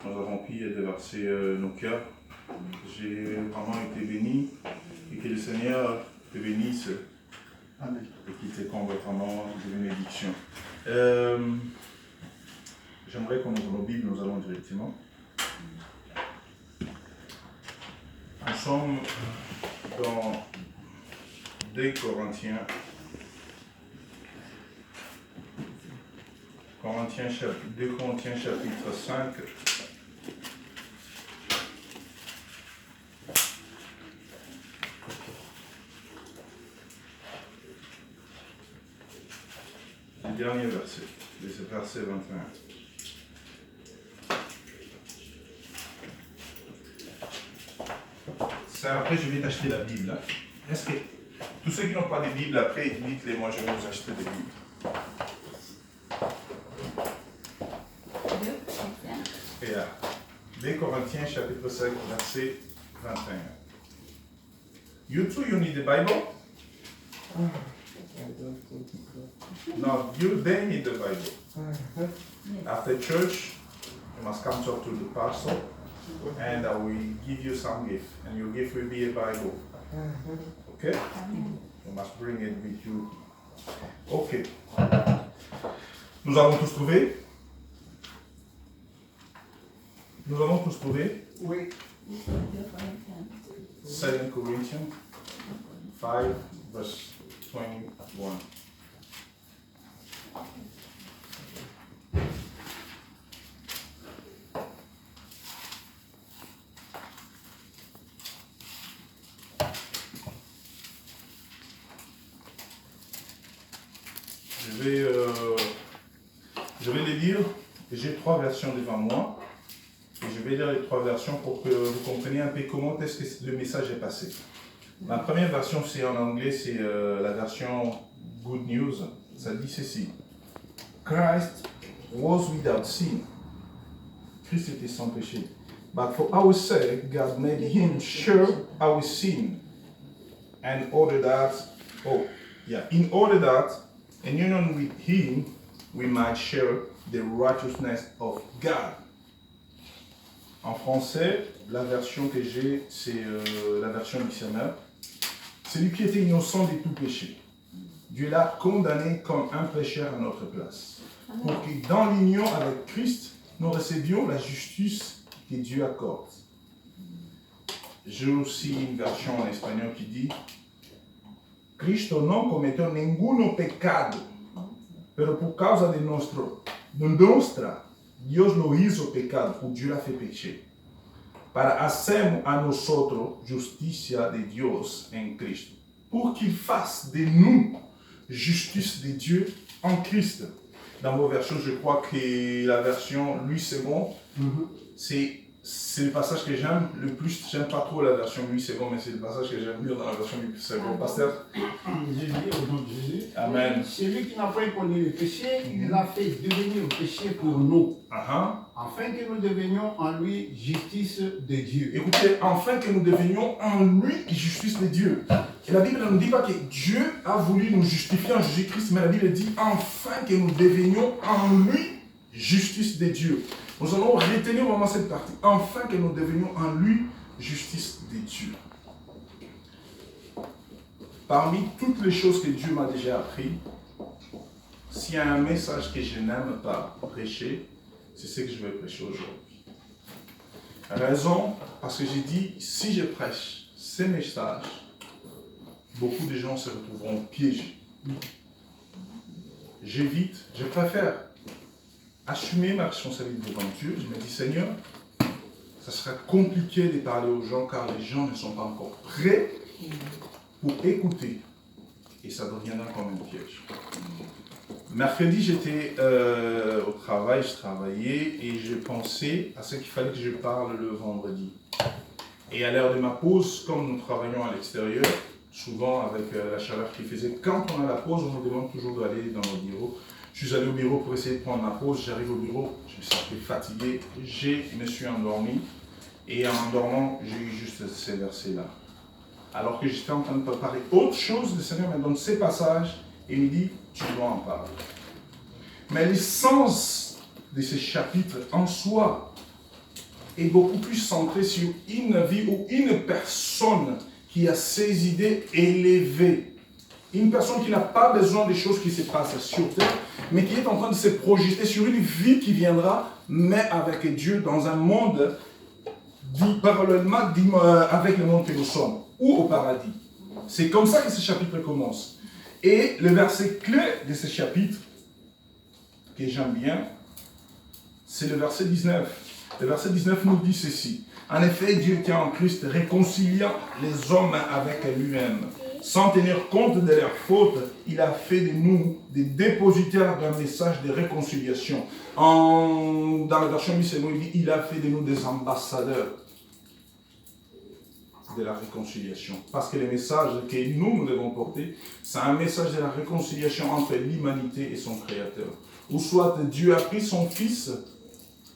Nous avons pu déverser nos cœurs. J'ai vraiment été béni et que le Seigneur te bénisse. Amen. Et qu'il te comble vraiment de bénédiction. J'aimerais qu'on ouvre nos Bibles, nous allons directement. Nous sommes dans 2 Corinthiens. 2 Corinthiens chapitre 5. Le dernier verset, verset 21. Ça, après, je vais t'acheter la Bible. Est-ce que tous ceux qui n'ont pas de Bible, après, dites-les, moi, je vais vous acheter des Bibles. Et là, 2 Corinthiens chapitre 5, verset 21. You too, you need the Bible? No, they need the Bible. After church, you must come talk to the pastor, and I will give you some gift, and your gift will be a Bible. Okay? You must bring it with you. Okay. Nous avons tous trouvé? Nous avons tous trouvé? Oui. 2 Corinthians 5, verse 21. Je vais les lire. J'ai 3 versions devant moi. Et je vais lire les 3 versions pour que vous compreniez un peu comment est-ce que le message est passé. La première version, c'est en anglais, c'est la version Good News. Ça dit ceci. Christ was without sin. Christ était sans péché. But for our sake, God made him share our sin. In order that, in union with him, we might share the righteousness of God. En français, la version que j'ai, c'est la version missionnaire. Celui qui était innocent de tout péché. Dieu l'a condamné comme un pécheur à notre place. Pour que dans l'union avec Christ, nous recevions la justice que Dieu accorde. J'ai aussi une version en espagnol qui dit Cristo non cometió ninguno pecado, pero por causa de nuestra, Dios lo hizo pecado, por Dieu l'a fait péché, para hacernos a nosotros justicia de Dios en Cristo, pour qu'il fasse de nous justice de Dieu en Christ. Dans vos versions, je crois que la version Louis II, c'est le passage que j'aime le plus. J'aime pas trop la version Louis II, mais c'est le passage que j'aime lire dans la version Louis II. Pasteur? Jésus, au nom de Jésus. Amen. Celui qui n'a pas connu le péché, il l'a fait devenir péché pour nous. Afin que nous devenions en lui justice de Dieu. Écoutez, afin que nous devenions en lui justice de Dieu. Et la Bible ne nous dit pas que Dieu a voulu nous justifier en Jésus-Christ, mais la Bible dit afin que nous devenions en lui justice de Dieu. Nous allons retenir vraiment cette partie. Afin que nous devenions en lui justice de Dieu. Parmi toutes les choses que Dieu m'a déjà appris, s'il y a un message que je n'aime pas prêcher, c'est ce que je vais prêcher aujourd'hui. Raison, parce que j'ai dit, si je prêche ces messages, beaucoup de gens se retrouveront piégés. J'évite, je préfère assumer ma responsabilité devant Dieu. Je me dis, Seigneur, ça sera compliqué de parler aux gens car les gens ne sont pas encore prêts pour écouter. Et ça deviendra comme un piège. Mercredi, j'étais au travail, je travaillais et je pensais à ce qu'il fallait que je parle le vendredi. Et à l'heure de ma pause, comme nous travaillons à l'extérieur, souvent avec la chaleur qu'il faisait, quand on a la pause, on nous demande toujours d'aller dans nos bureaux. Je suis allé au bureau pour essayer de prendre ma pause, j'arrive au bureau, je me sentais fatigué, je me suis endormi et en dormant, j'ai eu juste ces versets-là. Alors que j'étais en train de préparer autre chose, le Seigneur me donne ces passages et me dit, tu dois en parler. Mais l'essence de ces chapitres en soi, est beaucoup plus centré sur une vie ou une personne qui a ses idées élevées. Une personne qui n'a pas besoin des choses qui se passent sur terre, mais qui est en train de se projeter sur une vie qui viendra, mais avec Dieu dans un monde parallèlement avec le monde que nous sommes, ou au paradis. C'est comme ça que ce chapitre commence. Et le verset clé de ce chapitre, que j'aime bien, c'est le verset 19. Le verset 19 nous dit ceci. En effet, Dieu était en Christ réconciliant les hommes avec lui-même. Sans tenir compte de leurs fautes, il a fait de nous des dépositaires d'un message de réconciliation. Dans la version Missémo, il dit, il a fait de nous des ambassadeurs de la réconciliation. Parce que le message que nous devons porter, c'est un message de la réconciliation entre l'humanité et son Créateur. Ou soit Dieu a pris son Fils,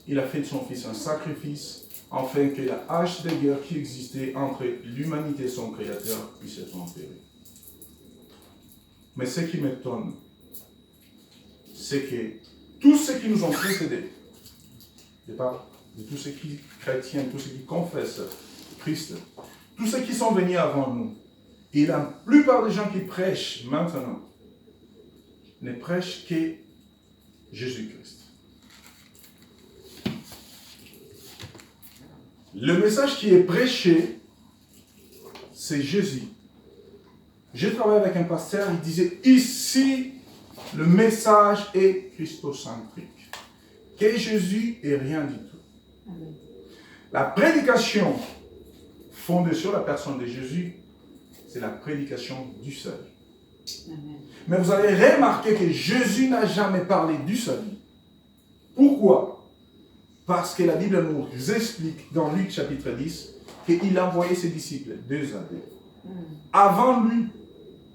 il a fait de son Fils un sacrifice, afin que la hache de guerre qui existait entre l'humanité et son Créateur puisse être enterrée. Mais ce qui m'étonne, c'est que tous ceux qui nous ont précédés, je parle de tous ceux qui chrétiens, tous ceux qui confessent Christ, tous ceux qui sont venus avant nous, et la plupart des gens qui prêchent maintenant, ne prêchent que Jésus-Christ. Le message qui est prêché, c'est Jésus. J'ai travaillé avec un pasteur, il disait, ici, le message est christocentrique. Que Jésus est rien du tout. Amen. La prédication fondée sur la personne de Jésus, c'est la prédication du salut. Amen. Mais vous allez remarquer que Jésus n'a jamais parlé du salut. Pourquoi ? Parce que la Bible nous explique dans Luc chapitre 10 qu'il a envoyé ses disciples 2 années avant lui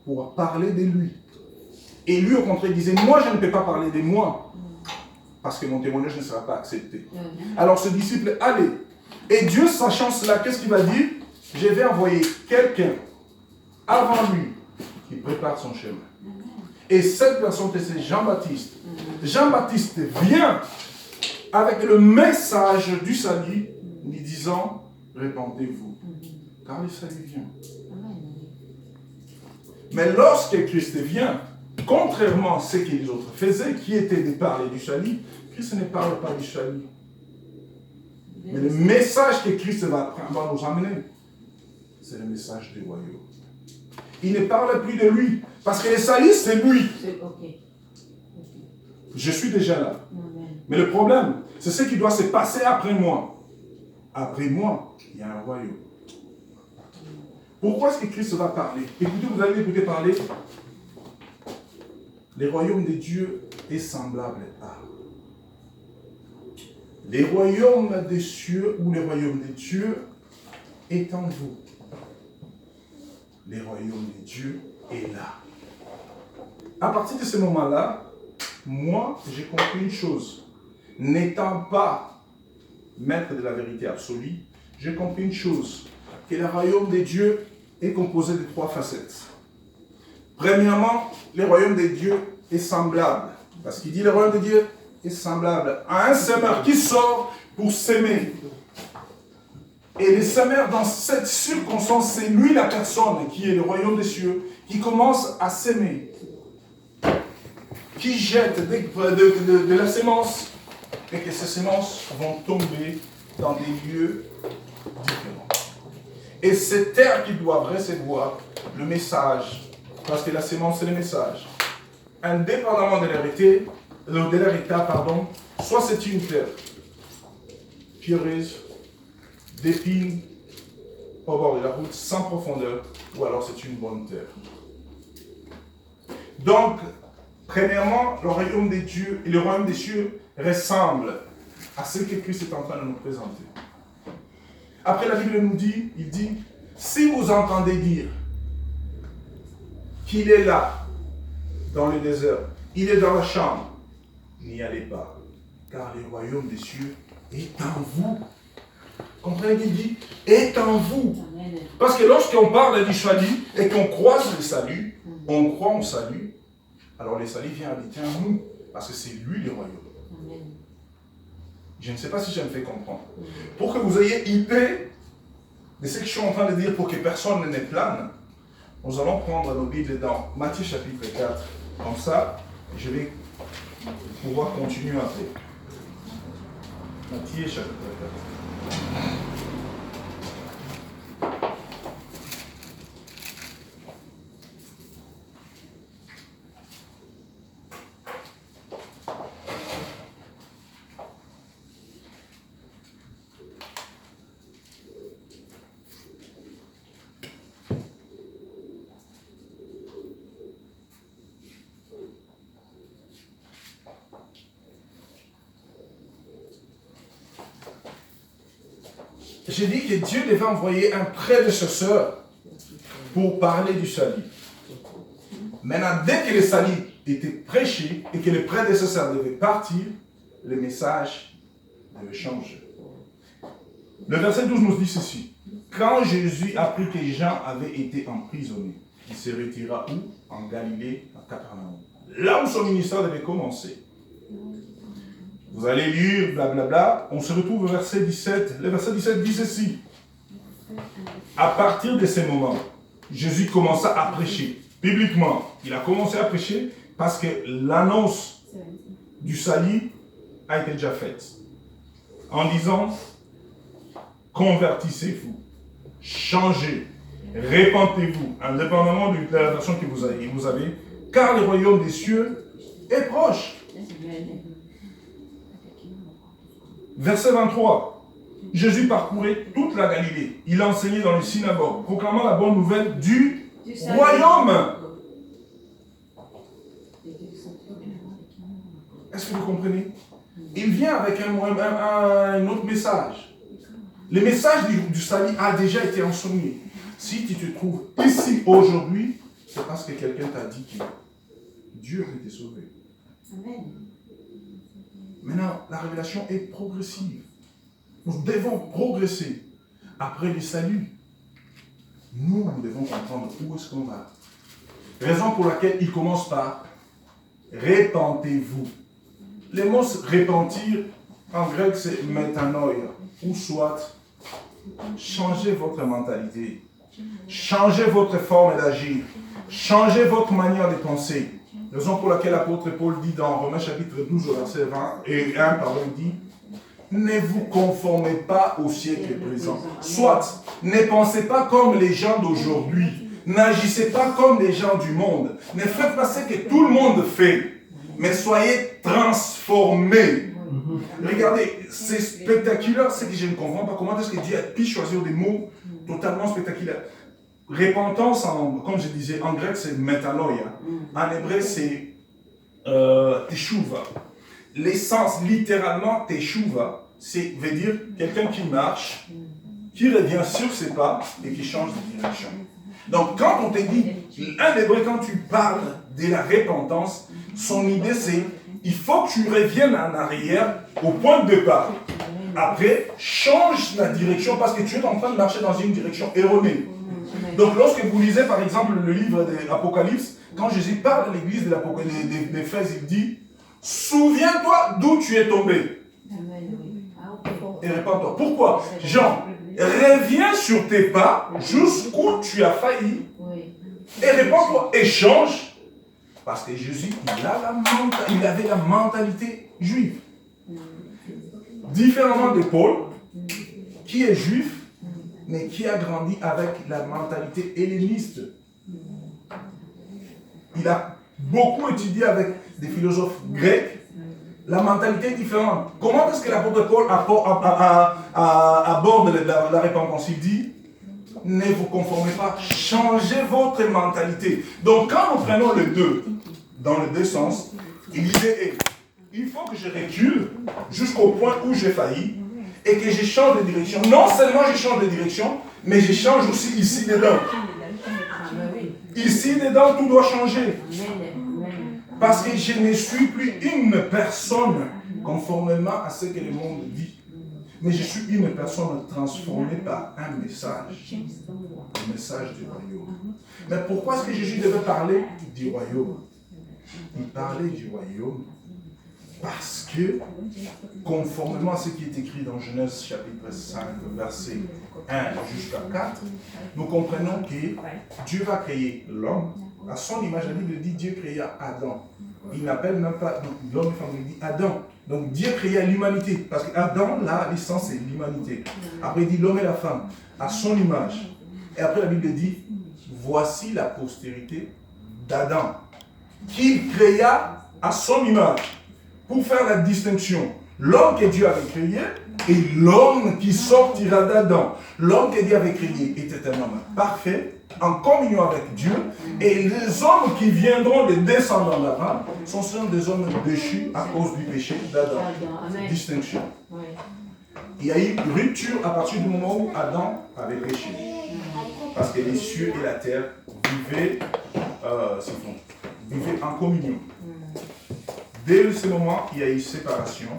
pour parler de lui. Et lui au contraire disait, moi je ne peux pas parler de moi parce que mon témoignage ne sera pas accepté. Alors ce disciple, allez. Et Dieu, sachant cela, qu'est-ce qu'il va dire? Je vais envoyer quelqu'un avant lui qui prépare son chemin. Et cette personne, c'est Jean-Baptiste. Jean-Baptiste vient avec le message du salut, lui disant, répandez-vous, car le salut vient. Mais lorsque Christ vient, contrairement à ce que les autres faisaient, qui était de parler du salut, Christ ne parle pas du salut. Mais le message que Christ va nous amener, c'est le message du royaume. Il ne parle plus de lui, parce que le salut, c'est lui. Je suis déjà là. Mais le problème, c'est ce qui doit se passer après moi. Après moi, il y a un royaume. Pourquoi est-ce que Christ va parler? Écoutez, vous allez écouter parler. Le royaume de Dieu est semblable à. Le royaume des cieux ou le royaume de Dieu est en vous. Le royaume de Dieu est là. À partir de ce moment-là, moi, j'ai compris une chose. N'étant pas maître de la vérité absolue, j'ai compris une chose, que le royaume de Dieu est composé de 3 facettes. Premièrement, le royaume de Dieu est semblable. Parce qu'il dit le royaume de Dieu est semblable à un semeur qui sort pour s'aimer. Et le semeur, dans cette circonstance, c'est lui la personne qui est le royaume des cieux, qui commence à s'aimer, qui jette de la sémence, et que ces semences vont tomber dans des lieux différents. Et ces terres qui doivent recevoir le message, parce que la sémence c'est le message, indépendamment de leur état, soit c'est une terre pierreuse, d'épines, au bord de la route, sans profondeur, ou alors c'est une bonne terre. Donc, premièrement, le royaume des dieux et le royaume des cieux ressemblent à ce que Christ est en train de nous présenter. Après, la Bible nous dit, il dit, si vous entendez dire qu'il est là, dans le désert, il est dans la chambre, n'y allez pas, car le royaume des cieux est en vous. Comprenez qu'il dit, est en vous. Parce que lorsqu'on parle du salut et qu'on croise le salut, on croit au salut, alors le salut vient habiter en nous, parce que c'est lui le royaume. Amen. Je ne sais pas si je me fais comprendre. Pour que vous ayez idée de ce que je suis en train de dire, pour que personne ne plane, nous allons prendre nos Bibles dans Matthieu chapitre 4. Comme ça, je vais pouvoir continuer après. Matthieu chapitre 4. J'ai dit que Dieu devait envoyer un prédécesseur pour parler du salut. Maintenant, dès que le salut était prêché et que le prédécesseur devait partir, le message devait changer. Le verset 12 nous dit ceci. Quand Jésus apprit que Jean avait été emprisonné, il se retira où? En Galilée, à Capernaum. Là où son ministère devait commencer. Vous allez lire, blablabla, on se retrouve au verset 17. Le verset 17 dit ceci. À partir de ce moment, Jésus commença à prêcher. Bibliquement, il a commencé à prêcher parce que l'annonce du salut a été déjà faite. En disant, convertissez-vous, changez, répentez-vous, indépendamment de la version que vous avez, car le royaume des cieux est proche. Verset 23. Jésus parcourait toute la Galilée. Il enseignait dans les synagogues, proclamant la bonne nouvelle du royaume. Est-ce que vous comprenez? Il vient avec un autre message. Le message du salut a déjà été enseigné. Si tu te trouves ici aujourd'hui, c'est parce que quelqu'un t'a dit que Dieu veut te sauver. Amen. Maintenant, la révélation est progressive. Nous devons progresser. Après le salut, nous devons comprendre où est-ce qu'on va. Raison pour laquelle il commence par répentez-vous. Le mot repentir, en grec, c'est metanoia, ou soit changez votre mentalité, changez votre forme d'agir, changez votre manière de penser. Raison pour laquelle l'apôtre Paul dit dans Romains chapitre 12 au verset 20 et 1, il dit, ne vous conformez pas au siècle présent. Soit, ne pensez pas comme les gens d'aujourd'hui. N'agissez pas comme les gens du monde. Ne faites pas ce que tout le monde fait. Mais soyez transformés. Regardez, c'est spectaculaire, ce que je ne comprends pas. Comment est-ce que Dieu a pu choisir des mots totalement spectaculaires? Repentance, comme je disais, en grec c'est metanoia. En hébreu c'est teshuva. L'essence, littéralement, teshuva, veut dire quelqu'un qui marche, qui revient sur ses pas et qui change de direction. Donc quand on te dit, un hébreu, quand tu parles de la repentance, son idée c'est, il faut que tu reviennes en arrière au point de départ. Après, change la direction parce que tu es en train de marcher dans une direction erronée. Donc lorsque vous lisez par exemple le livre de l'Apocalypse, quand Jésus parle à l'église d'Éphèse, il dit, souviens-toi d'où tu es tombé. Et répands-toi. Pourquoi? Jean, reviens sur tes pas jusqu'où tu as failli. Et répands-toi. Et change. Parce que Jésus, il avait la mentalité juive. Différemment de Paul, qui est juif, mais qui a grandi avec la mentalité helléniste. Il a beaucoup étudié avec des philosophes grecs. La mentalité est différente. Comment est-ce que l'apôtre Paul aborde la repentance? Il dit, ne vous conformez pas, changez votre mentalité. Donc quand nous prenons les deux, dans les deux sens, l'idée est, il faut que je recule jusqu'au point où j'ai failli et que je change de direction. Non seulement je change de direction, mais je change aussi ici dedans. Ici dedans, tout doit changer. Parce que je ne suis plus une personne conformément à ce que le monde dit. Mais je suis une personne transformée par un message. Le message du royaume. Mais pourquoi est-ce que Jésus devait parler du royaume? Il parlait du royaume Parce que, conformément à ce qui est écrit dans Genèse chapitre 5, verset 1 jusqu'à 4, nous comprenons que Dieu va créer l'homme. À son image, la Bible dit Dieu créa Adam. Il n'appelle même pas l'homme et femme, il dit Adam. Donc Dieu créa l'humanité. Parce qu'Adam, là, l'essence, c'est l'humanité. Après, il dit l'homme et la femme, à son image. Et après, la Bible dit voici la postérité d'Adam, qu'il créa à son image. Pour faire la distinction, l'homme que Dieu avait créé et l'homme qui sortira d'Adam. L'homme que Dieu avait créé était un homme parfait, en communion avec Dieu, et les hommes qui viendront, les descendants d'Abraham, sont des hommes déchus à cause du péché d'Adam. Distinction. Il y a eu une rupture à partir du moment où Adam avait péché. Parce que les cieux et la terre vivaient en communion. Dès ce moment, il y a eu séparation.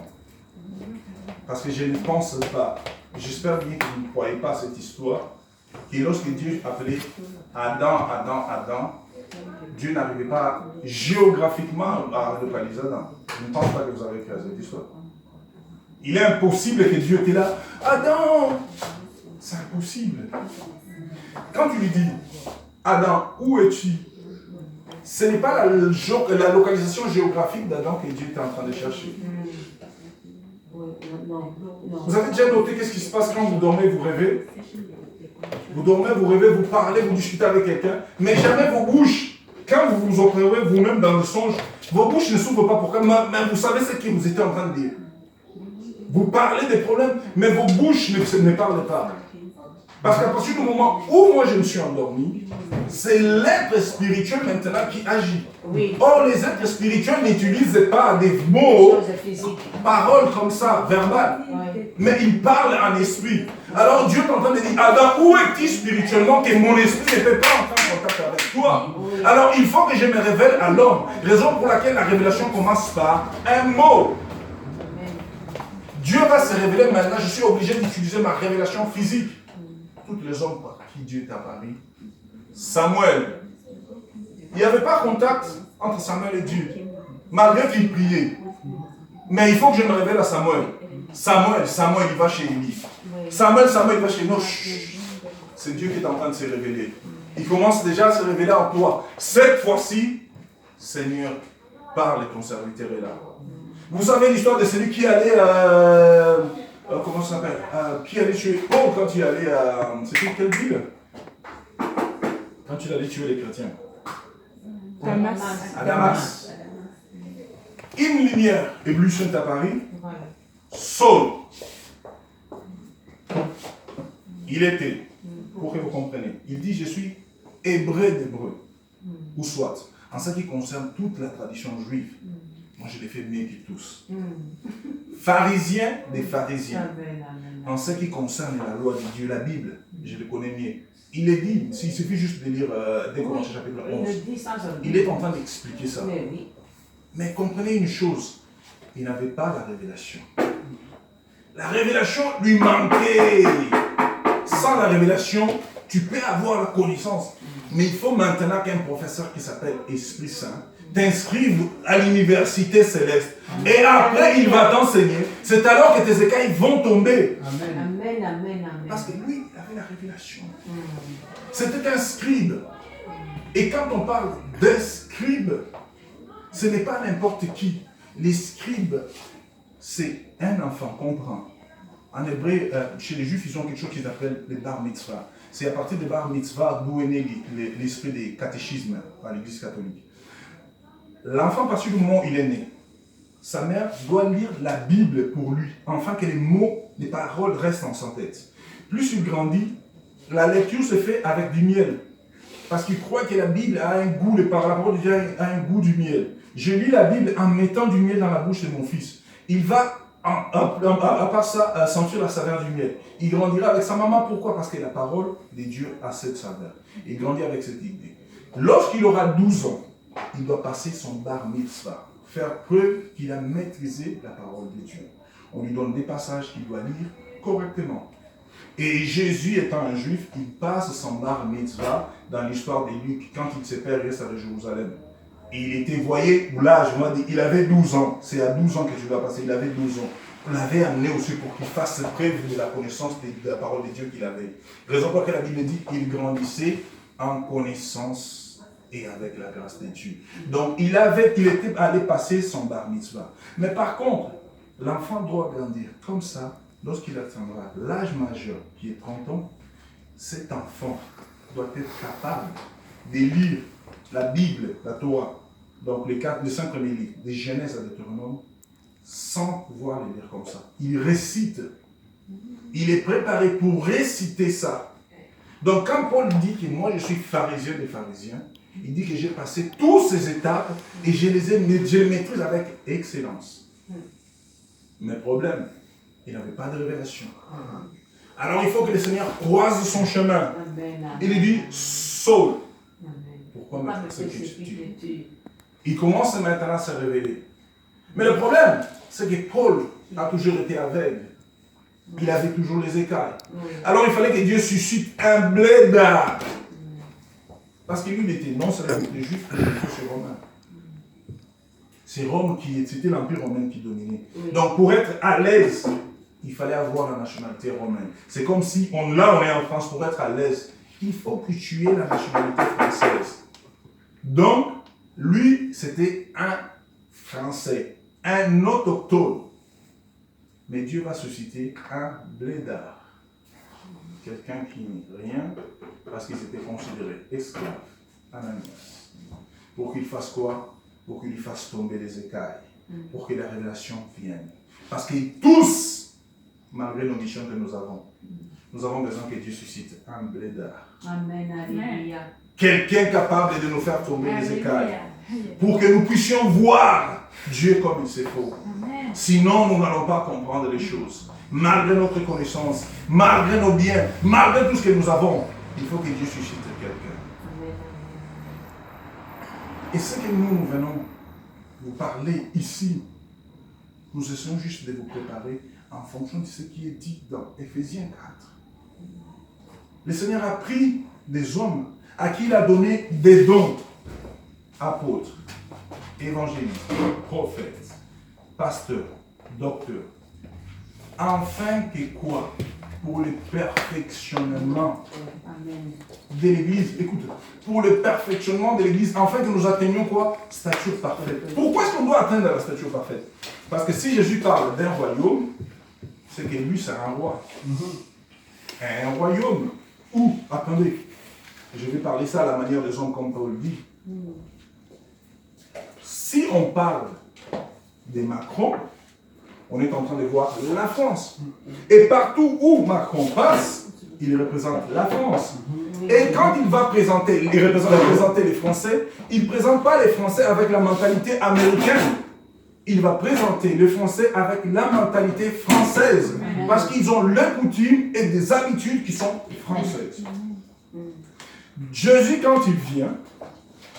Parce que je ne pense pas, j'espère bien que vous ne croyez pas à cette histoire, que lorsque Dieu appelait Adam, Dieu n'arrivait pas géographiquement à localiser Adam. Je ne pense pas que vous avez créé cette histoire. Il est impossible que Dieu était là. Adam, c'est impossible. Quand tu lui dis, Adam, où es-tu? Ce n'est pas la localisation géographique d'Adam que Dieu est en train de chercher. Vous avez déjà noté qu'est-ce qui se passe quand vous dormez, vous rêvez? Vous dormez, vous rêvez, vous parlez, vous discutez avec quelqu'un, mais jamais vos bouches, quand vous vous observez vous-même dans le songe, vos bouches ne s'ouvrent pas. Pourquoi? Mais vous savez ce que vous étiez en train de dire. Vous parlez des problèmes, mais vos bouches ne parlent pas. Parce qu'à partir du moment où moi je me suis endormi, c'est l'être spirituel maintenant qui agit. Oui. Or, les êtres spirituels n'utilisent pas des mots, paroles comme ça, verbales, mais ils parlent en esprit. Alors Dieu est en train de dire, Adam, où es-tu spirituellement que mon esprit n'était pas en contact avec toi? Alors il faut que je me révèle à l'homme. Raison pour laquelle la révélation commence par un mot. Dieu va se révéler maintenant, je suis obligé d'utiliser ma révélation physique. Tous les hommes par qui Dieu est apparu. Samuel. Il n'y avait pas contact entre Samuel et Dieu, malgré qu'il priait. Mais il faut que je me révèle à Samuel. Samuel, il va chez Élie. Samuel, il va chez nous. C'est Dieu qui est en train de se révéler. Il commence déjà à se révéler en toi. Cette fois-ci, Seigneur, parle et ton serviteur est là. Vous savez l'histoire de celui qui allait comment ça s'appelle? Qui allait tuer Paul quand il allait à... C'était quelle ville? Quand il allait tuer les chrétiens? Damas. À Damas. Une lumière éblouissante à Paris. Saul. Il était, pour que vous compreniez, il dit, je suis hébreu d'hébreu. Ou soit, en ce qui concerne toute la tradition juive, moi je l'ai fait mieux que tous. Pharisien des pharisiens. En ce qui concerne la loi de Dieu, la Bible, je le connais mieux. Il est dit, il suffit juste de lire dès Corinthiens chapitre 11. Il est en train d'expliquer ça. Mais comprenez une chose, il n'avait pas la révélation. La révélation lui manquait. Sans la révélation, tu peux avoir la connaissance. Mais il faut maintenant qu'un professeur qui s'appelle Esprit Saint t'inscrive à l'université céleste. Et après, il va t'enseigner. C'est alors que tes écailles vont tomber. Amen. Parce que lui, il avait la révélation. C'était un scribe. Et quand on parle d'un scribe, ce n'est pas n'importe qui. Les scribes, c'est un enfant, comprend. En hébreu, chez les juifs, ils ont quelque chose qu'ils appellent les bar mitzvah. C'est à partir des bar mitzvah d'où est né l'esprit des catéchismes à l'église catholique. L'enfant, à partir du moment où il est né, sa mère doit lire la Bible pour lui, afin que les mots, les paroles restent en sa tête. Plus il grandit, la lecture se fait avec du miel. Parce qu'il croit que la Bible a un goût, les paroles de Dieu a un goût du miel. Je lis la Bible en mettant du miel dans la bouche de mon fils. Il va, à part ça, sentir la saveur du miel. Il grandira avec sa maman. Pourquoi? Parce que la parole de Dieu a cette saveur. Il grandit avec cette idée. Lorsqu'il aura 12 ans, il doit passer son bar mitzvah. Faire preuve qu'il a maîtrisé la parole de Dieu. On lui donne des passages qu'il doit lire correctement. Et Jésus étant un juif, il passe son bar mitzvah dans l'histoire de Luc, quand il se perd, il reste à Jérusalem. Il était, vous voyez, l'âge, il avait 12 ans. C'est à 12 ans que je dois passer, il avait 12 ans. On l'avait amené aussi pour qu'il fasse preuve de la connaissance de la parole de Dieu qu'il avait. Raison pour laquelle la Bible dit qu'il grandissait en connaissance et avec la grâce de Dieu. Donc, il était allé passer son bar mitzvah. Mais par contre, l'enfant doit grandir comme ça. Lorsqu'il atteindra l'âge majeur, qui est 30 ans, cet enfant doit être capable de lire la Bible, la Torah, donc les 5 premiers livres, de Genèse à Deutéronome, sans pouvoir les lire comme ça. Il récite. Il est préparé pour réciter ça. Donc quand Paul dit que moi je suis pharisien des pharisiens, il dit que j'ai passé toutes ces étapes et je les maîtrise avec excellence. Mais problème, il n'avait pas de révélation. Alors il faut que le Seigneur croise son chemin. Il lui dit, Saul, pourquoi me persécutes-tu? Il commence maintenant à se révéler. Mais le problème, c'est que Paul a toujours été aveugle. Il avait toujours les écailles. Alors il fallait que Dieu suscite un blédard. Parce que lui, il était non seulement des Juifs, mais aussi romain. C'est Rome c'était l'Empire romain qui dominait. Donc pour être à l'aise, il fallait avoir la nationalité romaine. C'est comme si, là on est en France, pour être à l'aise, il faut que tu aies la nationalité française. Donc, lui, c'était un Français, un autochtone. Mais Dieu va susciter un blédard. Quelqu'un qui n'est rien, parce qu'ils étaient considérés esclaves, Ananias. Pour qu'il fasse quoi? Pour qu'il lui fasse tomber les écailles. Pour que la révélation vienne. Parce que tous, malgré nos missions que nous avons besoin que Dieu suscite un blédard. Amen, alléluia. Quelqu'un capable de nous faire tomber les écailles. Pour que nous puissions voir Dieu comme il se faut. Sinon, nous n'allons pas comprendre les choses. Malgré notre connaissance, malgré nos biens, malgré tout ce que nous avons, il faut que Dieu suscite quelqu'un. Et ce que nous venons vous parler ici, nous essayons juste de vous préparer en fonction de ce qui est dit dans Éphésiens 4. Le Seigneur a pris des hommes à qui il a donné des dons. Apôtres, évangélistes, prophètes, pasteurs, docteurs. Afin que quoi? Pour le perfectionnement de l'Église. Écoute, pour le perfectionnement de l'Église, afin que nous atteignions quoi? Stature parfaite. Pourquoi est-ce qu'on doit atteindre la stature parfaite? Parce que si Jésus parle d'un royaume, c'est que lui, c'est un roi. Un royaume où, attendez, je vais parler ça à la manière des hommes comme Paul dit. Si on parle de Macron, on est en train de voir la France. Et partout où Macron passe, il représente la France. Et quand il va représenter les Français, il ne présente pas les Français avec la mentalité américaine. Il va présenter les Français avec la mentalité française. Parce qu'ils ont leurs coutumes et des habitudes qui sont françaises. Jésus, quand il vient,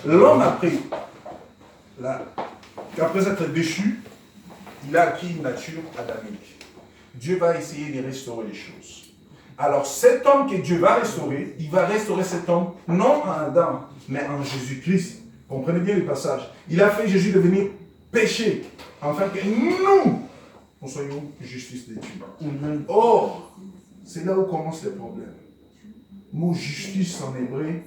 l'homme après être déchu, il a acquis une nature adamique. Dieu va essayer de restaurer les choses. Alors cet homme que Dieu va restaurer, il va restaurer cet homme, non en Adam, mais en Jésus-Christ. Comprenez bien le passage. Il a fait Jésus devenir péché, afin que nous soyons justice de Dieu. Or, c'est là où commence le problème. Le mot justice en hébreu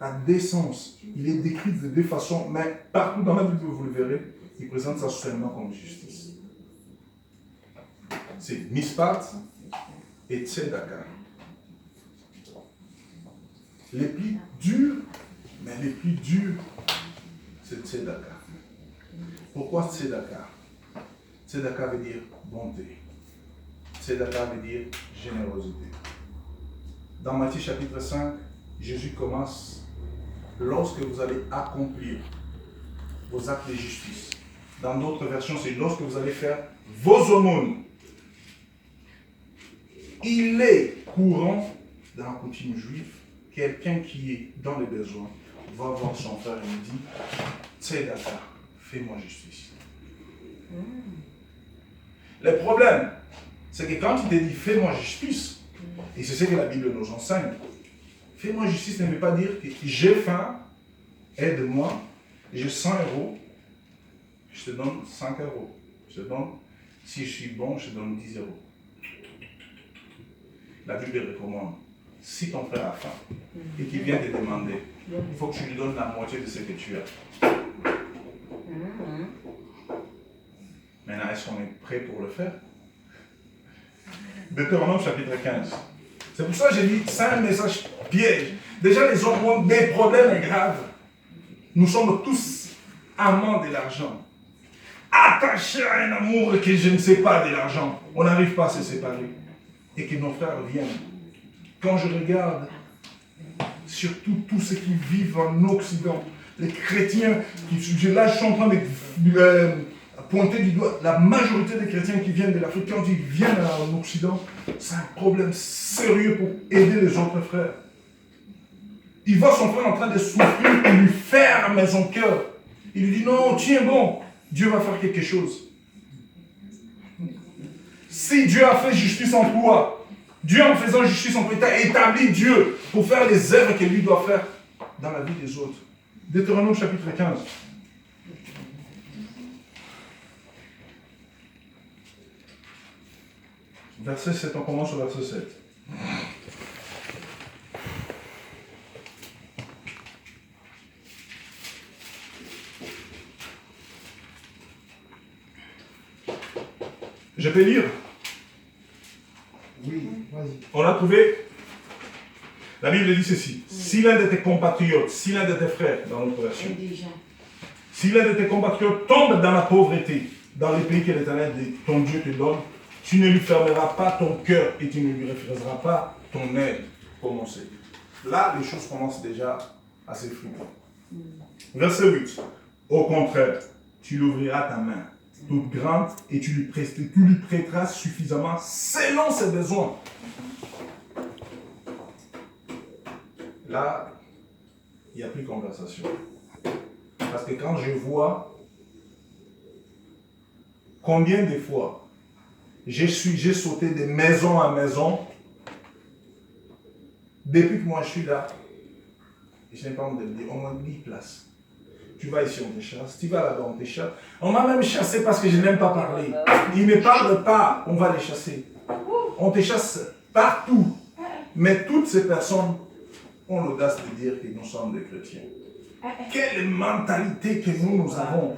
a deux sens. Il est décrit de deux façons, mais partout dans la Bible, vous le verrez, il présente ça seulement comme justice. C'est Mishpat et Tzedaka. Les plus durs, mais les plus durs, c'est Tzedaka. Pourquoi Tzedaka? Tzedaka veut dire bonté. Tzedaka veut dire générosité. Dans Matthieu chapitre 5, Jésus commence: lorsque vous allez accomplir vos actes de justice. Dans d'autres versions, c'est lorsque vous allez faire vos aumônes. Il est courant dans la coutume juive, quelqu'un qui est dans les besoins va voir son frère et lui dit: Tzedaka, fais-moi justice. Le problème, c'est que quand il te dit fais-moi justice, et c'est ce que la Bible nous enseigne, fais-moi justice ne veut pas dire que j'ai faim, aide-moi. j'ai 100 euros, je te donne 5 euros. Je te donne, si je suis bon, je te donne 10 euros. La Bible recommande, si ton frère a faim et qu'il vient te demander, il faut que tu lui donnes la moitié de ce que tu as. Maintenant, est-ce qu'on est prêt pour le faire? Deutéronome chapitre 15. C'est pour ça que j'ai dit, c'est un message piège. Déjà, les hommes ont des problèmes graves. Nous sommes tous amants de l'argent. Attachés à un amour que je ne sais pas de l'argent. On n'arrive pas à se séparer. Et que nos frères viennent. Quand je regarde, surtout tous ceux qui vivent en Occident, les chrétiens, là je suis en train de pointer du doigt, la majorité des chrétiens qui viennent de l'Afrique, quand ils viennent en Occident, c'est un problème sérieux pour aider les autres frères. Il voit son frère en train de souffrir, il lui ferme son cœur. Il lui dit non, tiens bon, Dieu va faire quelque chose. Si Dieu a fait justice en toi, Dieu en faisant justice en toi, il a établi Dieu pour faire les œuvres que lui doit faire dans la vie des autres. Deutéronome chapitre 15. Verset 7, on commence au verset 7. Je peux lire? Oui, vas-y. On a trouvé, la Bible dit ceci, si l'un de tes compatriotes, si l'un de tes frères dans notre version, si l'un de tes compatriotes tombe dans la pauvreté, dans les pays que l'Éternel, ton Dieu te donne, tu ne lui fermeras pas ton cœur et tu ne lui refuseras pas ton aide. Commencez. Là, les choses commencent déjà à s'effriter. Verset 8. Au contraire, tu l'ouvriras ta main toute grande et tu lui prêteras suffisamment selon ses besoins. Là, il n'y a plus de conversation. Parce que quand je vois combien de fois j'ai sauté de maison à maison, depuis que moi je suis là, et je n'ai pas envie de le dire, au moins 10 places. Tu vas ici, on te chasse. Tu vas là-bas, on te chasse. On m'a même chassé parce que je n'aime pas parler. Ils ne me parlent pas, on va les chasser. On te chasse partout. Mais toutes ces personnes ont l'audace de dire que nous sommes des chrétiens. Quelle mentalité que nous avons.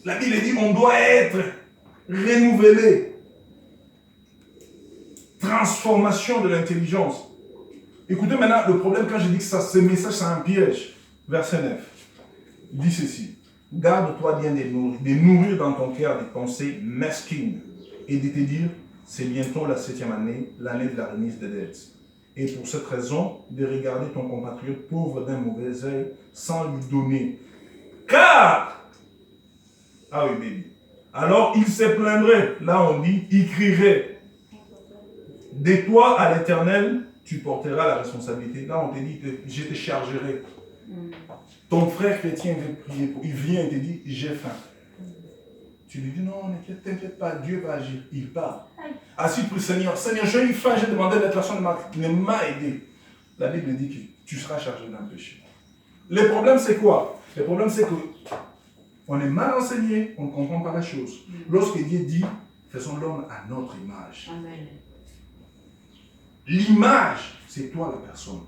La Bible dit on doit être renouvelé. Transformation de l'intelligence. Écoutez maintenant, le problème quand je dis que ce message c'est un piège. Verset 9. Il dit ceci. Garde-toi bien de nourrir dans ton cœur des pensées mesquines et de te dire, c'est bientôt la 7e année, l'année de la remise des dettes. Et pour cette raison, de regarder ton compatriote pauvre d'un mauvais œil sans lui donner. Car, ah oui, baby. Alors il se plaindrait, là on dit, il crierait. De toi à l'Éternel, tu porteras la responsabilité. Là on te dit, je te chargerai. Ton frère chrétien veut prier pour. Il vient et te dit, j'ai faim. Tu lui dis, non, t'inquiète pas, Dieu va agir. Il part. Assis pour le Seigneur. Seigneur, j'ai eu faim, j'ai demandé à la personne ne m'a aidé. La Bible dit que tu seras chargé d'un péché. Le problème, c'est quoi? Le problème, c'est qu'on est mal enseigné, on ne comprend pas la chose. Lorsque Dieu dit, faisons l'homme à notre image. Amen. L'image, c'est toi la personne.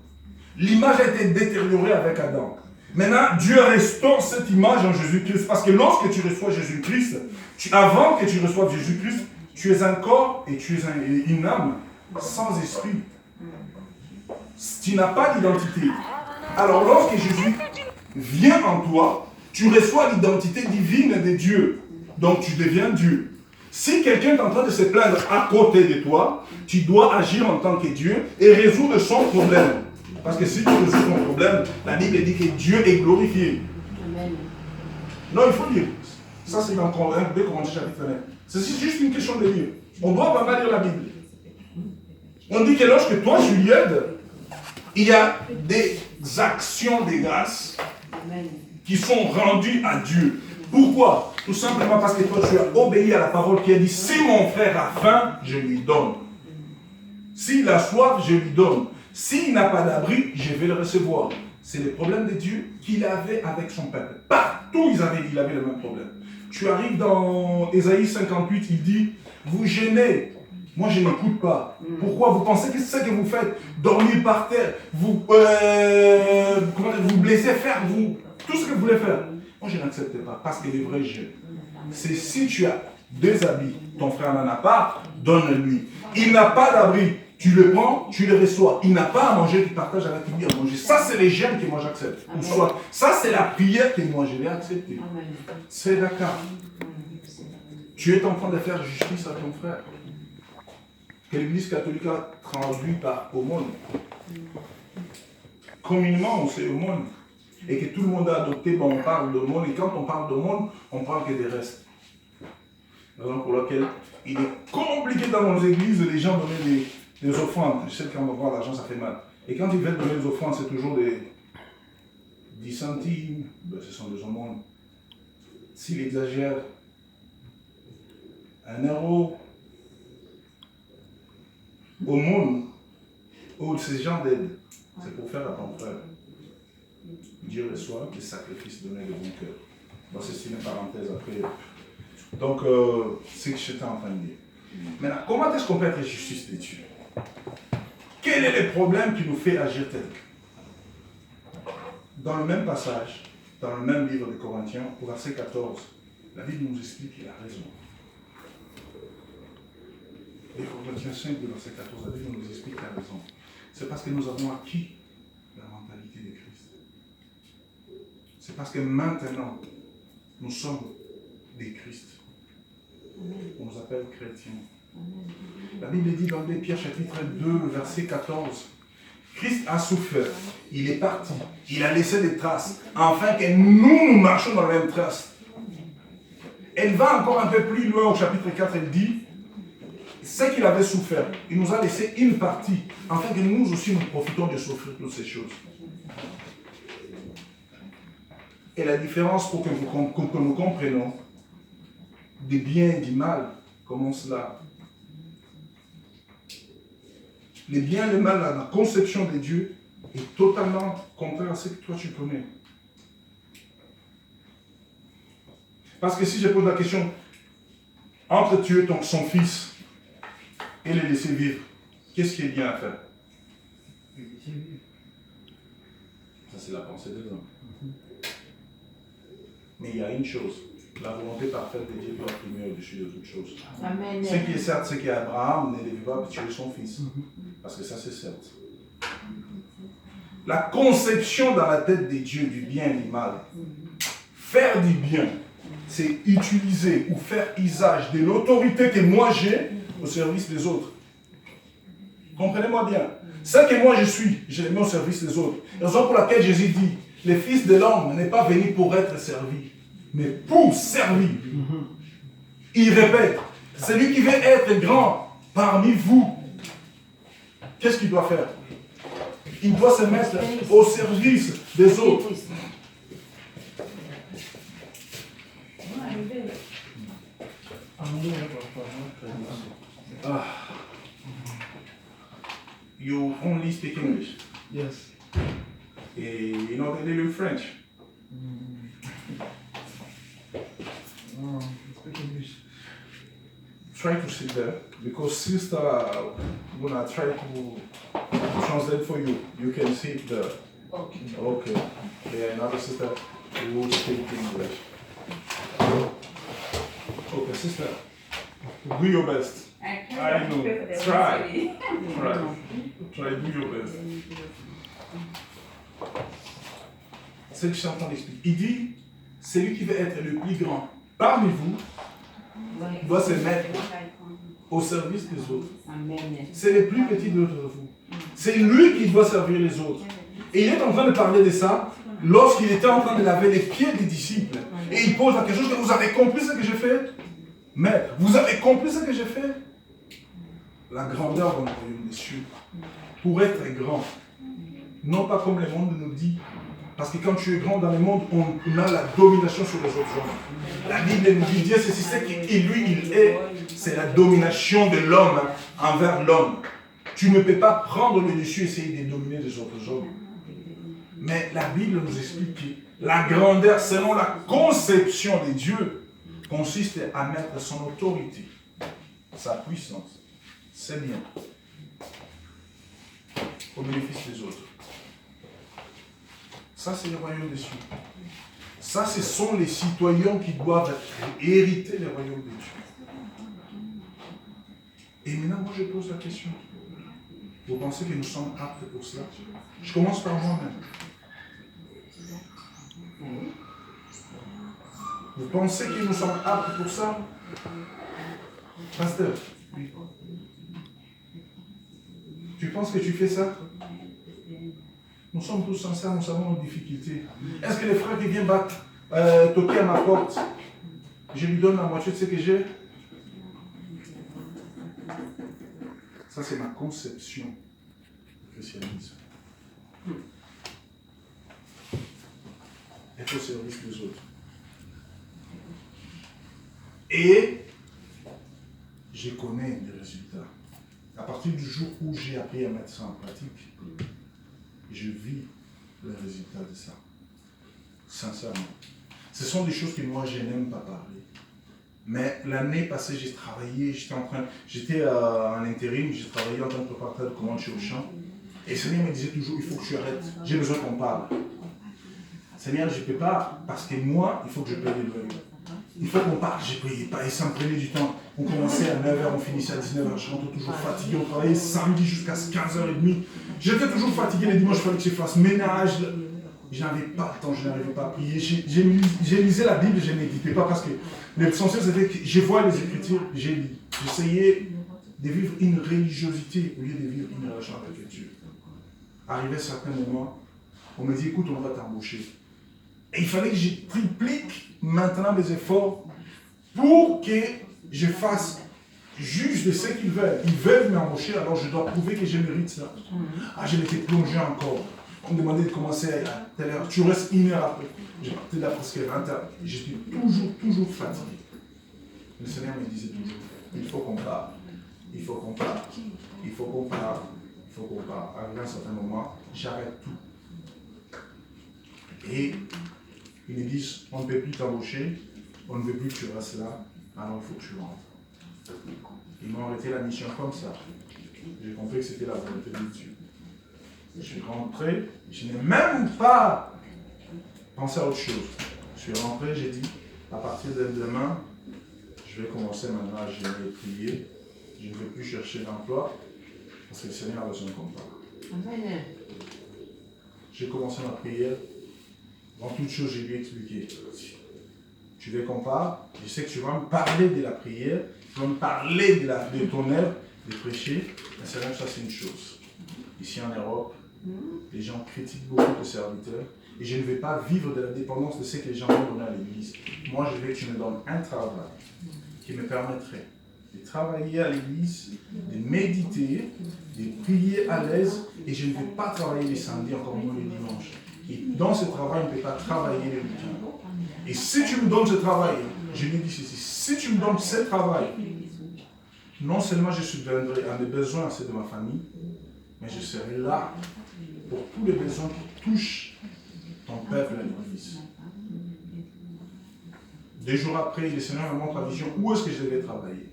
L'image a été détériorée avec Adam. Maintenant, Dieu restaure cette image en Jésus-Christ. Parce que lorsque tu reçois Jésus-Christ, avant que tu reçoives Jésus-Christ, tu es un corps et tu es une âme sans esprit. Tu n'as pas d'identité. Alors lorsque Jésus vient en toi, tu reçois l'identité divine de Dieu. Donc tu deviens Dieu. Si quelqu'un est en train de se plaindre à côté de toi, tu dois agir en tant que Dieu et résoudre son problème. Parce que si tu résous ton problème, la Bible dit que Dieu est glorifié. Amen. Non, il faut lire. Ça, c'est dans 2 Corinthiens chapitre 9. C'est juste une question de lire. On doit vraiment lire la Bible. On dit que lorsque toi, tu lui aides, il y a des actions de grâce qui sont rendues à Dieu. Pourquoi? Tout simplement parce que toi, tu as obéi à la parole qui a dit, si mon frère a faim, je lui donne. S'il a soif, je lui donne. S'il n'a pas d'abri, je vais le recevoir. c'est les problèmes de Dieu qu'il avait avec son peuple. Partout, il avait le même problème. Tu arrives dans Ésaïe 58, il dit, vous gênez, moi je n'écoute pas. Pourquoi? Vous pensez que c'est ce que vous faites? Dormir par terre, vous blesser, faire tout ce que vous voulez faire. Moi je n'accepte pas, parce que les vrais jeunes, c'est si tu as 2 habits, ton frère n'en a pas, donne-lui. Il n'a pas d'abri, tu le prends, tu le reçois. Il n'a pas à manger, tu partages avec lui à manger. Ça, c'est les gènes que moi j'accepte. Ou soit, ça, c'est la prière que moi je vais accepter. C'est d'accord. Tu es en train de faire justice à ton frère. Que l'Église catholique a traduit par aumône. Communément, on sait aumône. Et que tout le monde a adopté, bon, on parle d'aumône. Et quand on parle d'aumône, on parle que des restes. Raison pour laquelle il est compliqué dans nos églises, les gens donner des offrandes. Je sais que quand on voit l'argent, ça fait mal. Et quand ils veulent donner des offrandes, c'est toujours des 10 centimes. Ben, ce sont des aumônes. S'il exagère, 1 euro. Aumône, ou ces gens d'aide, c'est pour faire à ton frère. Dieu reçoit des sacrifices donnés de bon cœur. Bon, c'est une parenthèse après. Donc, c'est ce que j'étais en train de dire. Maintenant, comment est-ce qu'on peut être justice de Dieu? Quel est le problème qui nous fait agir tel? Dans le même passage, dans le même livre de Corinthiens, au verset 14, la Bible nous explique qu'il a raison. Et Corinthiens 5, verset 14, la Bible nous explique qu'il a raison. C'est parce que nous avons acquis la mentalité de Christ. C'est parce que maintenant, nous sommes des Christ. On nous appelle chrétiens. La Bible dit dans 2 Pierre chapitre 2, verset 14, Christ a souffert, il est parti, il a laissé des traces, afin que nous marchions dans la même trace. Elle va encore un peu plus loin au chapitre 4, elle dit, ce qu'il avait souffert, il nous a laissé une partie, afin que nous aussi nous profitons de souffrir toutes ces choses. Et la différence pour que nous comprenions du bien et du mal, comment cela? Le bien et le mal, la conception de Dieu est totalement contraire à ce que toi tu connais. Parce que si je pose la question, entre tuer son fils et le laisser vivre, qu'est-ce qui est bien à faire? Ça c'est la pensée des hommes. Mais il y a une chose, la volonté parfaite de Dieu doit primer au-dessus de toute chose. Amen. Ce qui est certes, c'est qu'Abraham ne devait pas tuer son fils. Parce que ça c'est certes. La conception dans la tête de Dieu du bien et du mal. Faire du bien, c'est utiliser ou faire usage de l'autorité que moi j'ai au service des autres. Comprenez-moi bien. Ce que moi je suis, je le mets au service des autres. La raison pour laquelle Jésus dit, le Fils de l'homme n'est pas venu pour être servi, mais pour servir. Il répète, celui qui veut être grand parmi vous, qu'est-ce qu'il doit faire? Il doit se mettre au service des autres. You only speak English? Yes. You're not a little French? No, speak English. Try to sit there, because sister, I'm gonna try to translate for you. You can sit there. Okay. Okay. Yeah, another sister who will speak English. Okay, sister, do your best. I know. Try. Try, do your best. C'est que je suis en train d'expliquer. Il dit, celui qui veut être le plus grand parmi vous doit se mettre au service des autres. C'est le plus petit d'entre vous. C'est lui qui doit servir les autres. Et il est en train de parler de ça lorsqu'il était en train de laver les pieds des disciples. Et il pose la question, est-ce que vous avez compris ce que j'ai fait? Mais vous avez compris ce que j'ai fait? La grandeur dans le royaume des cieux. Pour être grand. Non pas comme le monde nous dit. Parce que quand tu es grand dans le monde, on a la domination sur les autres hommes. La Bible nous dit, Dieu, c'est ce qui lui, il est. C'est la domination de l'homme envers l'homme. Tu ne peux pas prendre le dessus et essayer de dominer les autres hommes. Mais la Bible nous explique que la grandeur, selon la conception de Dieu, consiste à mettre son autorité, sa puissance, ses biens, au bénéfice des autres. Ça, c'est le royaume des cieux. Ça, ce sont les citoyens qui doivent hériter le royaume de Dieu. Et maintenant, moi, je pose la question. Vous pensez que nous sommes aptes pour cela? Je commence par moi-même. Vous pensez que nous sommes aptes pour ça? Pasteur, oui. Tu penses que tu fais ça? Nous sommes tous sincères, nous savons nos difficultés. Est-ce que les frères qui viennent toquer à ma porte, je lui donne la moitié de ce que j'ai? Ça, c'est ma conception du christianisme. Être au service des autres. Et je connais les résultats. À partir du jour où j'ai appris à mettre ça en pratique, je vis les résultats de ça. Sincèrement. Ce sont des choses que moi, je n'aime pas parler. Mais l'année passée, j'ai travaillé, j'étais en intérim, j'ai travaillé en tant que préparateur de commandes chez Auchan. Et le Seigneur me disait toujours, il faut que tu arrêtes, j'ai besoin qu'on parle. Seigneur, je ne peux pas, parce que moi, il faut que je paye les loyers. Il faut qu'on parle, je ne payais pas, et ça me prenait du temps. On commençait à 9h, on finissait à 19h, je rentrais toujours fatigué, on travaillait samedi jusqu'à 15h30. J'étais toujours fatigué, les dimanches, il fallait que je fasse ménage. Je n'avais pas le temps, je n'arrivais pas à prier. J'ai lisé la Bible, je ne méditais pas parce que l'essentiel c'était que je vois les Écritures, j'ai lu. J'essayais de vivre une religiosité au lieu de vivre une relation avec Dieu. Arrivé à certains moments, on me dit, écoute, on va t'embaucher. Et il fallait que je triplique maintenant mes efforts pour que je fasse juste de ce qu'ils veulent. Ils veulent m'embaucher, alors je dois prouver que je mérite ça. Ah, je m'étais plongé encore. On me demandait de commencer à telle heure. Tu restes une heure après. J'ai parti là presque 20 heures. J'étais toujours fatigué. Le Seigneur me disait toujours, il faut qu'on parle. Il faut qu'on parle. Il faut qu'on parle. Il faut qu'on parle. Arrivé à un certain moment, j'arrête tout. Et ils me disent, on ne peut plus t'embaucher, on ne veut plus que tu restes là, alors il faut que tu rentres. Ils m'ont arrêté la mission comme ça. J'ai compris que c'était la volonté de Dieu. Je suis rentré, je n'ai même pas pensé à autre chose. Je suis rentré, j'ai dit, à partir de demain, je vais commencer maintenant à gérer et prier. Je ne vais plus chercher d'emploi, parce que le Seigneur a besoin qu'on parle. Amen. J'ai commencé ma prière. Dans toute chose, je lui ai expliqué. Tu veux qu'on parle? Je sais que tu vas me parler de la prière, tu vas me parler de ton œuvre, de prêcher. Mais c'est vrai que ça, c'est une chose. Ici en Europe, les gens critiquent beaucoup de serviteurs. Et je ne vais pas vivre de la dépendance de ce que les gens vont donner à l'église. Moi, je veux que tu me donnes un travail qui me permettrait de travailler à l'église, de méditer, de prier à l'aise. Et je ne vais pas travailler les samedis, encore moins les dimanches. Et dans ce travail, on ne peut pas travailler les week-ends. Et si tu me donnes ce travail, je lui dis ceci, si tu me donnes ce travail, non seulement je subviendrai à mes besoins, c'est de ma famille, mais je serai là pour tous les besoins qui touchent ton peuple à l'église. 2 jours après, le Seigneur me montre la vision où est-ce que je devais travailler.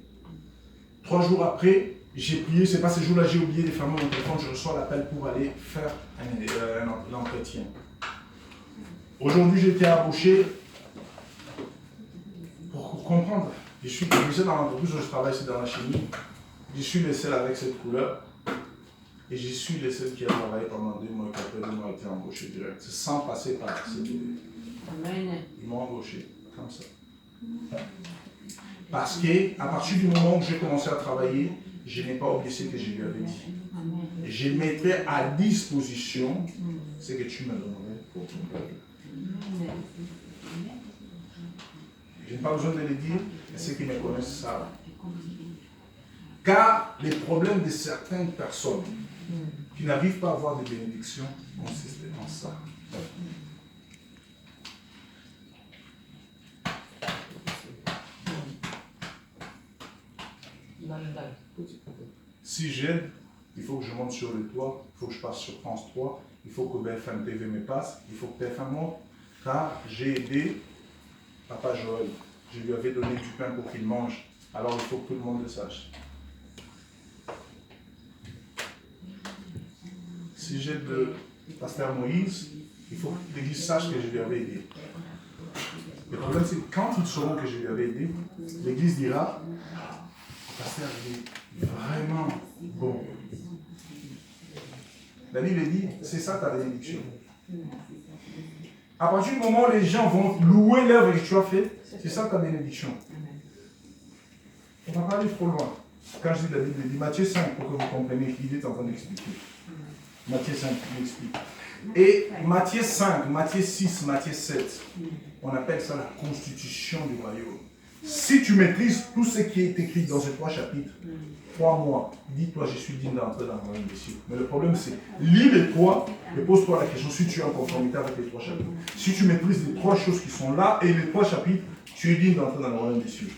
3 jours après, j'ai prié, c'est pas ce jour-là, j'ai oublié de fermer mon téléphone, je reçois l'appel pour aller faire un entretien. Aujourd'hui, j'ai été embauché pour comprendre. Je suis commissaire dans l'entreprise où je travaille, c'est dans la chimie. Je suis le seul avec cette couleur. Et je suis le seul qui a travaillé pendant 2 mois et qu'après 2 mois a été embauché direct. C'est sans passer par CDD. Ils m'ont embauché comme ça. Parce qu'à partir du moment où j'ai commencé à travailler, je n'ai pas oublié ce que je lui avais dit. Je mettrai à disposition ce que tu me donnerais pour ton peuple. Je n'ai pas besoin de le dire, mais ceux qui me connaissent savent. Car les problèmes de certaines personnes qui n'arrivent pas à avoir de bénédictions consistent en ça. Si j'aide, il faut que je monte sur le toit, il faut que je passe sur France 3, il faut que BFM TV me passe, il faut que BFM monte, car j'ai aidé Papa Joël. Je lui avais donné du pain pour qu'il mange, alors il faut que tout le monde le sache. Si j'aide le pasteur Moïse, il faut que l'Église sache que je lui avais aidé. Le problème, c'est que quand ils sauront que je lui avais aidé, l'Église dira, le pasteur est vraiment bon. La Bible dit, c'est ça ta bénédiction. À partir du moment où les gens vont louer l'œuvre que tu as faite, c'est ça ta bénédiction. On ne va pas aller trop loin. Quand je dis la Bible, il dit Matthieu 5 pour que vous compreniez qu'il est en train d'expliquer. Matthieu 5, il explique. Et Matthieu 5, Matthieu 6, Matthieu 7, on appelle ça la constitution du royaume. Si tu maîtrises tout ce qui est écrit dans ces 3 chapitres, 3 mois, dis-toi, je suis digne d'entrer dans le royaume des cieux. Mais le problème, c'est, lis les 3 et pose-toi la question si tu es en conformité avec les 3 chapitres. Si tu maîtrises les 3 choses qui sont là et les 3 chapitres, tu es digne d'entrer dans le royaume des cieux.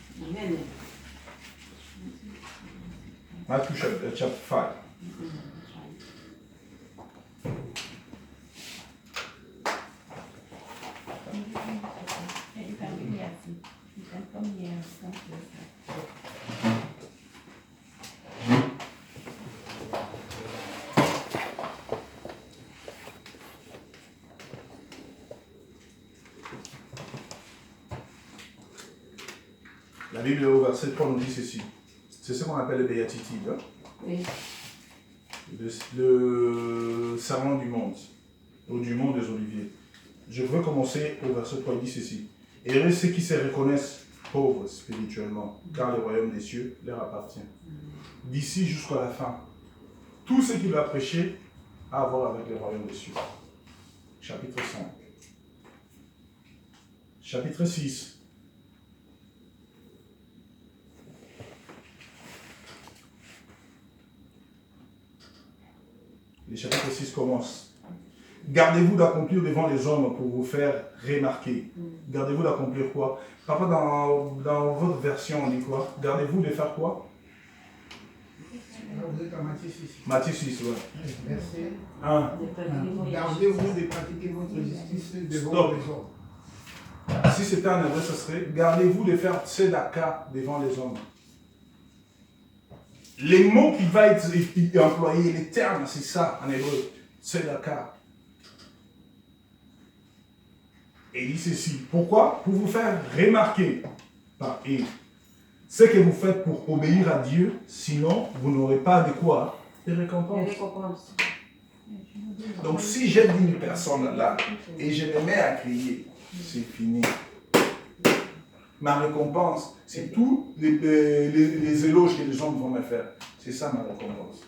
Matthieu chapitre 5. La Bible au verset 3 nous dit ceci. C'est ce qu'on appelle le béatitude. Hein? Oui. Le serment du monde, ou du monde des oliviers. Je veux commencer au verset 3, il dit ceci. Heureux ceux qui se reconnaissent pauvres spirituellement, car le royaume des cieux leur appartient. D'ici jusqu'à la fin, tout ce qu'il va prêcher a à voir avec le royaume des cieux. Chapitre 5. Chapitre 6. Le chapitre 6 commence. Gardez-vous d'accomplir devant les hommes pour vous faire remarquer. Gardez-vous d'accomplir quoi? Papa, dans votre version, on dit quoi? Gardez-vous de faire quoi? Vous êtes à Matthieu 6. Matthieu 6, oui. Verset 1. Gardez-vous de pratiquer votre justice devant les hommes. Si c'était en hébreu, ce serait gardez-vous de faire tzedaka devant les hommes. Les mots qui vont être employés, les termes, c'est ça en hébreu. Tzedaka. Et il dit ceci. Pourquoi? Pour vous faire remarquer par et ce que vous faites pour obéir à Dieu, sinon vous n'aurez pas de quoi? Des récompenses. Donc si j'aide une personne là et je me mets à crier, c'est fini. Ma récompense, c'est tous les éloges que les hommes vont me faire. C'est ça ma récompense.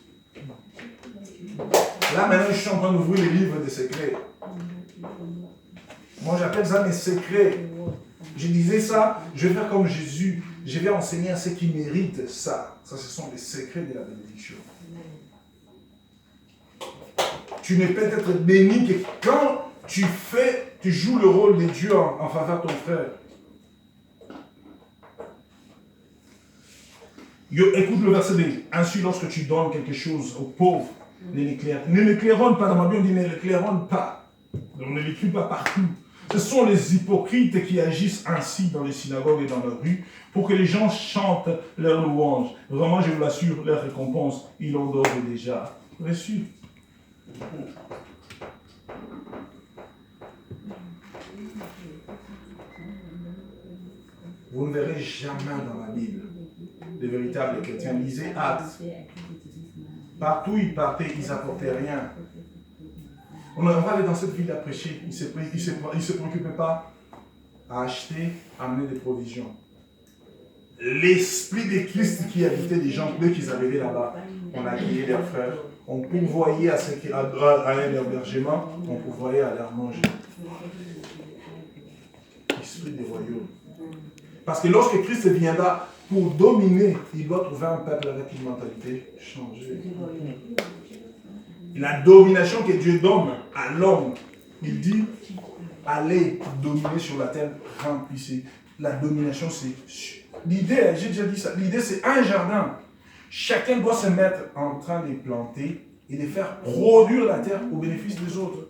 Là maintenant je suis en train d'ouvrir les livres des secrets. Moi j'appelle ça mes secrets. Je disais ça, je vais faire comme Jésus. Je vais enseigner à ceux qui méritent ça. Ça, ce sont les secrets de la bénédiction. Tu ne peux être béni que quand tu joues le rôle de Dieu en faveur de ton frère. Écoute le verset 2. Ainsi, lorsque tu donnes quelque chose aux pauvres, ne les claironne pas. Dans ma Bible, on dit ne les claironne pas. On ne l'écrit pas partout. Ce sont les hypocrites qui agissent ainsi dans les synagogues et dans les rues pour que les gens chantent leurs louanges. Vraiment, je vous l'assure, leur récompense, ils l'ont d'ores et déjà reçue. Vous ne verrez jamais dans la Bible de véritables chrétiens. Lisez Actes. Partout ils partaient, ils n'apportaient rien. On va aller dans cette ville à prêcher. Ils ne se préoccupaient pas à acheter, à amener des provisions. L'esprit de Christ qui habitait les gens, dès qu'ils arrivaient là-bas, on accueillait leurs frères, on pourvoyait à un hébergement, on pourvoyait à leur manger. L'esprit des royaumes. Parce que lorsque Christ viendra pour dominer, il doit trouver un peuple avec une mentalité changée. La domination que Dieu donne à l'homme, il dit, allez dominer sur la terre, remplissez. La domination, c'est... L'idée, j'ai déjà dit ça, l'idée c'est un jardin. Chacun doit se mettre en train de planter et de faire produire la terre au bénéfice des autres.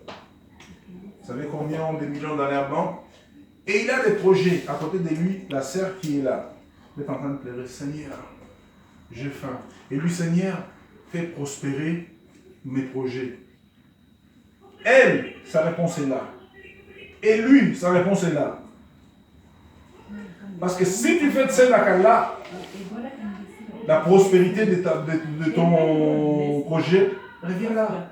Vous savez combien ont des millions dans l'air blanc? Et il a des projets. À côté de lui, la sœur qui est là, elle est en train de pleurer. Seigneur, j'ai faim. Et lui, Seigneur, fais prospérer mes projets. Elle, sa réponse est là. Et lui, sa réponse est là. Parce que si tu fais de cette là, la prospérité de ton projet revient là.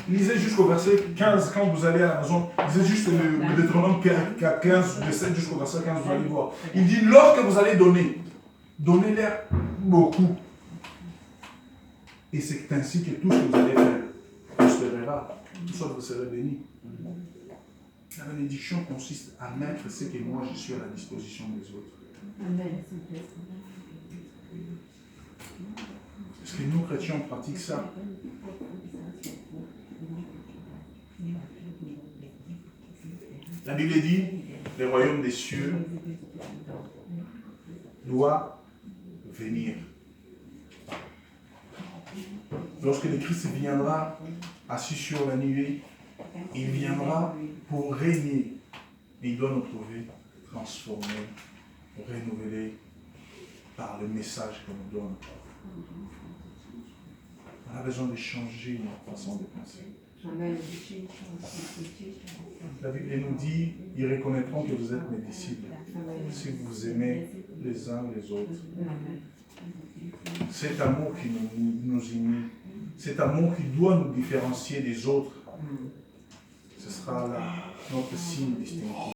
Lisez jusqu'au verset 15 quand vous allez à la maison. Lisez juste le Deutéronome 15, de 7 jusqu'au verset 15, vous allez voir. Il dit, lorsque vous allez donner, donnez-leur beaucoup. Et c'est ainsi que tout ce que vous allez faire prospérera. Tout ça, vous serez bénis. La bénédiction consiste à mettre ce que moi je suis à la disposition des autres. Amen. Est-ce que nous, chrétiens, on pratique ça? La Bible dit, le royaume des cieux doit venir. Lorsque le Christ viendra, assis sur la nuée, il viendra pour régner. Et il doit nous trouver transformés, renouvelés par le message qu'on nous donne. On a besoin de changer notre façon de penser. La Bible nous dit, ils reconnaîtront que vous êtes mes disciples si vous aimez les uns les autres. Cet amour qui nous unit, cet amour qui doit nous différencier des autres, ce sera là notre signe distinctif.